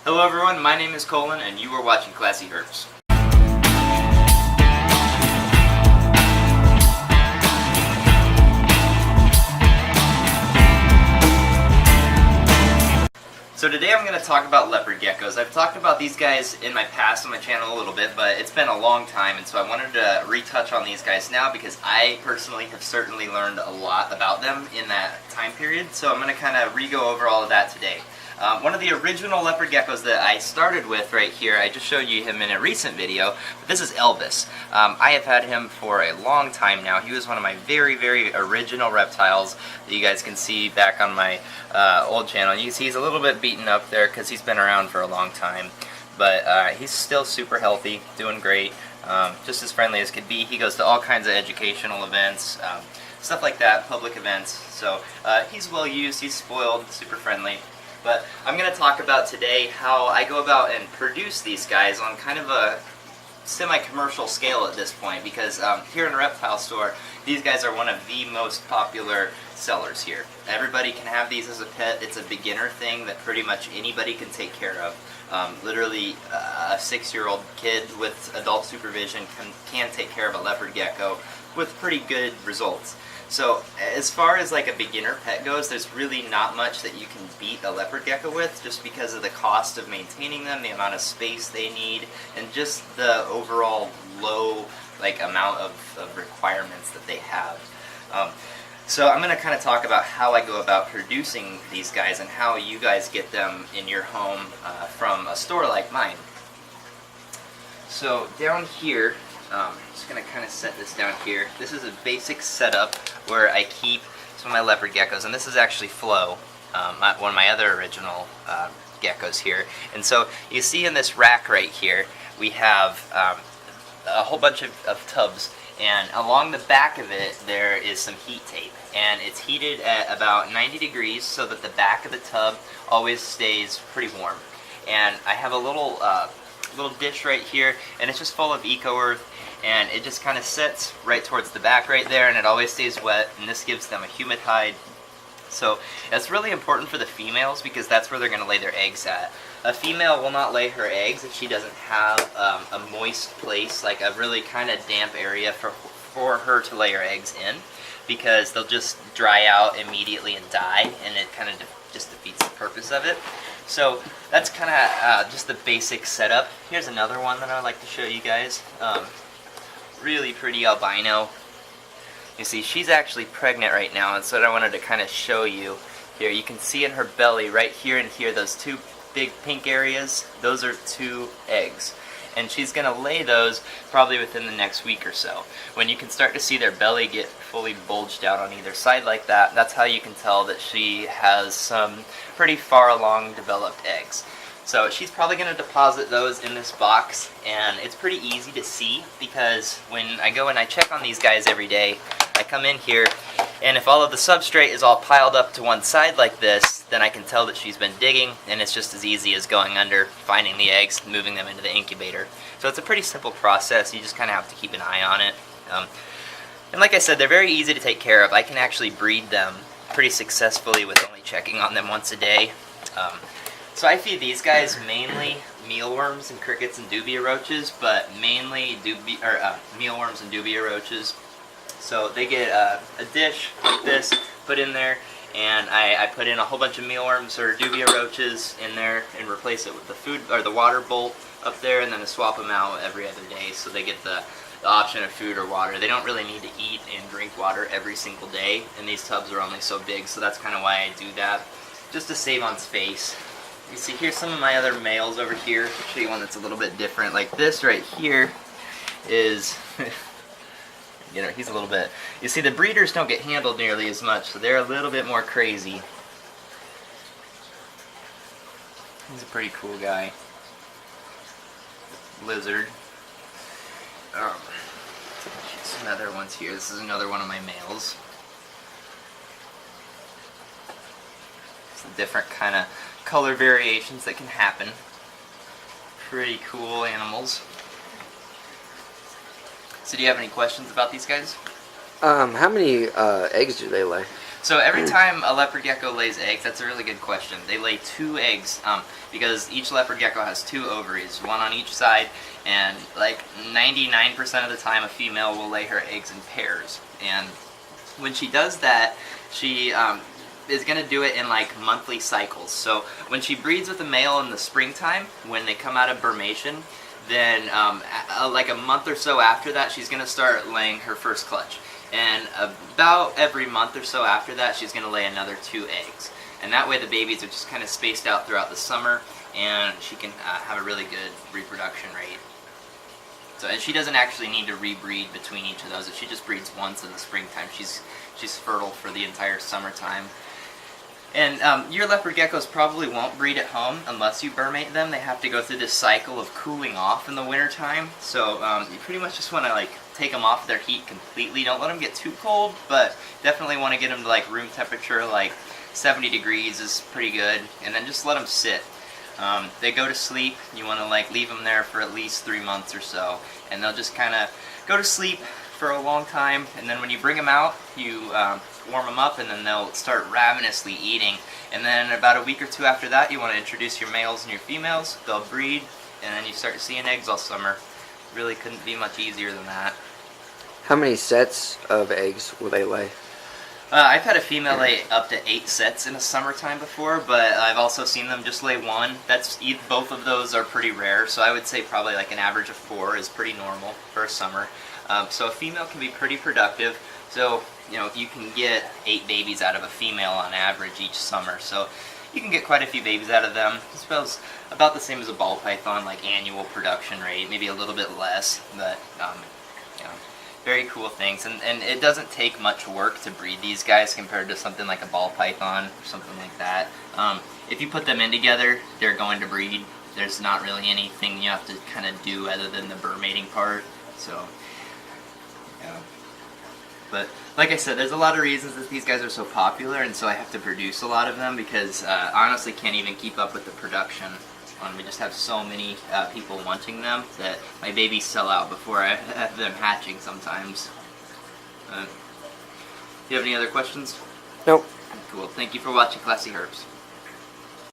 Hello everyone, my name is Colin and you are watching ClassyHerps. So today I'm going to talk about leopard geckos. I've talked about these guys in my past on my channel a little bit, but it's been a long time, and so I wanted to retouch on these guys now because I personally have certainly learned a lot about them in that time period, so I'm going to kind of re-go over all of that today. One of the original leopard geckos that I started with right here, I just showed you him in a recent video, but this is Elvis. I have had him for a long time now. He was one of my very original reptiles that you guys can see back on my old channel. You can see he's a little bit beaten up there because he's been around for a long time, but he's still super healthy, doing great, just as friendly as could be. He goes to all kinds of educational events, stuff like that, public events, so he's well used, he's spoiled, super friendly. But I'm going to talk about today how I go about and produce these guys on kind of a semi-commercial scale at this point, because here in a reptile store, these guys are one of the most popular sellers here. Everybody can have these as a pet. It's a beginner thing that pretty much anybody can take care of. Literally, a 6-year-old kid with adult supervision can take care of a leopard gecko with pretty good results. So as far as like a beginner pet goes, there's really not much that you can beat a leopard gecko with, just because of the cost of maintaining them, the amount of space they need, and just the overall low amount of requirements that they have. So I'm going to kind of talk about how I go about producing these guys and how you guys get them in your home from a store like mine. So down here, I'm just going to kind of set this down here. This is a basic setup where I keep some of my leopard geckos, and this is actually Flo, one of my other original geckos here. And so you see in this rack right here, we have a whole bunch of tubs, and along the back of it there is some heat tape, and it's heated at about 90 degrees so that the back of the tub always stays pretty warm. And I have a little dish right here, and it's just full of eco-earth, and it just kind of sits right towards the back right there, and it always stays wet, and this gives them a humid hide. So that's really important for the females because that's where they're going to lay their eggs at. A female will not lay her eggs if she doesn't have a moist place, like a really kind of damp area for her to lay her eggs in, because they'll just dry out immediately and die, and it kind of just defeats the purpose of it. So that's kind of just the basic setup. Here's another one that I'd like to show you guys. Really pretty albino. You see, she's actually pregnant right now, and so I wanted to kind of show you here. You can see in her belly right here and here, those two big pink areas, those are 2 eggs. And she's going to lay those probably within the next week or so. When you can start to see their belly get fully bulged out on either side like that, that's how you can tell that she has some pretty far along developed eggs. So she's probably going to deposit those in this box, and it's pretty easy to see because when I go and I check on these guys every day, I come in here, and if all of the substrate is all piled up to one side like this, then I can tell that she's been digging, and it's just as easy as going under, finding the eggs, moving them into the incubator. So it's a pretty simple process. You just kind of have to keep an eye on it. And like I said, they're very easy to take care of. I can actually breed them pretty successfully with only checking on them once a day. So I feed these guys mainly mealworms and crickets and dubia roaches, but mainly mealworms and dubia roaches. So they get a dish like this put in there, and I put in a whole bunch of mealworms or dubia roaches in there and replace it with the food or the water bowl up there, and then I swap them out every other day so they get the option of food or water. They don't really need to eat and drink water every single day, and these tubs are only so big, so that's kind of why I do that, just to save on space. You see, here's some of my other males over here. I'll show you one that's a little bit different. Like this right here is, you know, he's a little bit, you see, the breeders don't get handled nearly as much, so they're a little bit more crazy. He's a pretty cool guy. Lizard. Some other ones here. This is another one of my males. Some different kind of color variations that can happen. Pretty cool animals. So do you have any questions about these guys? How many eggs do they lay? So every time a leopard gecko lays eggs, that's a really good question. They lay 2 eggs because each leopard gecko has 2 ovaries, one on each side, and like 99% of the time a female will lay her eggs in pairs. And when she does that, she is going to do it in like monthly cycles. So when she breeds with a male in the springtime, when they come out of Burmation, then like a month or so after that, she's going to start laying her first clutch. And about every month or so after that, she's going to lay another 2 eggs. And that way the babies are just kind of spaced out throughout the summer, and she can have a really good reproduction rate. So, and she doesn't actually need to rebreed between each of those. If she just breeds once in the springtime, she's fertile for the entire summertime. And your leopard geckos probably won't breed at home unless you burmate them. They have to go through this cycle of cooling off in the wintertime. So you pretty much just want to like take them off their heat completely. Don't let them get too cold, but definitely want to get them to like room temperature, like 70 degrees is pretty good. And then just let them sit. They go to sleep. You want to like leave them there for at least 3 months or so, and they'll just kind of go to sleep for a long time. And then when you bring them out, you warm them up, and then they'll start ravenously eating. And then about a week or 2 after that, you want to introduce your males and your females. They'll breed, and then you start seeing eggs all summer. Really couldn't be much easier than that. How many sets of eggs will they lay? I've had a female lay up to 8 sets in the summertime before, but I've also seen them just lay 1. Both of those are pretty rare, so I would say probably like an average of 4 is pretty normal for a summer. So a female can be pretty productive. So, you know, you can get 8 babies out of a female on average each summer. So you can get quite a few babies out of them. I suppose about the same as a ball python, like annual production rate, maybe a little bit less, but you know, very cool things. And it doesn't take much work to breed these guys compared to something like a ball python or something like that. If you put them in together, they're going to breed. There's not really anything you have to kind of do other than the burmating part. So, yeah. But like I said, there's a lot of reasons that these guys are so popular, and so I have to produce a lot of them because I honestly can't even keep up with the production. We just have so many people wanting them that my babies sell out before I have them hatching sometimes. Do you have any other questions? Nope. Cool. Thank you for watching ClassyHerps.